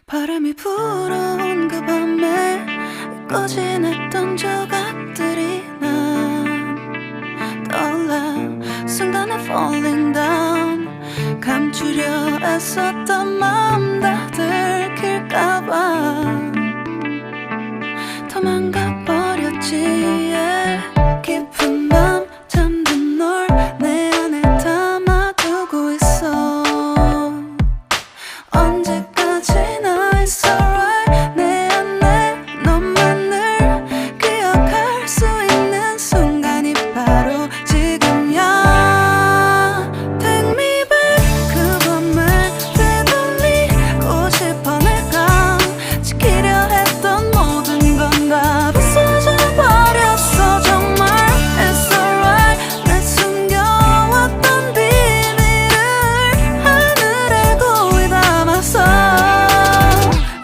바람이 불어온 그 밤에 잊고 지냈던 조각들이 난 떠올라. 순간에 falling down. 감추려 애썼던 마음 다 들킬까봐 도망가버렸지. yeah. 깊은 밤 잠든 널 내 안에 담아두고 있어. 언제까지나 it's alright. 내 안에 너만을 기억할 수 있는 순간이 바로 지금이야. Take me back. 그 밤을 되돌리고 싶어. 내가 지키려 했던 모든 건 다 부서져 버렸어. 정말 it's alright. 내 숨겨왔던 비밀을 하늘에 고이 담아서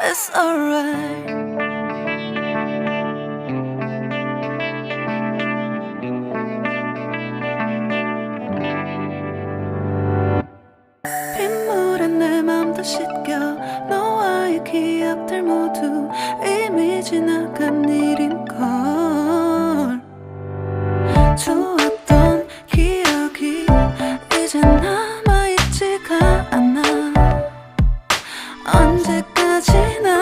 it's alright. 빗물에 내 맘도 씻겨. 너와의 기억들 모두 이미 지나간 일인걸. 좋았던 기억이 이제 남아있지가 않아. 언제까지나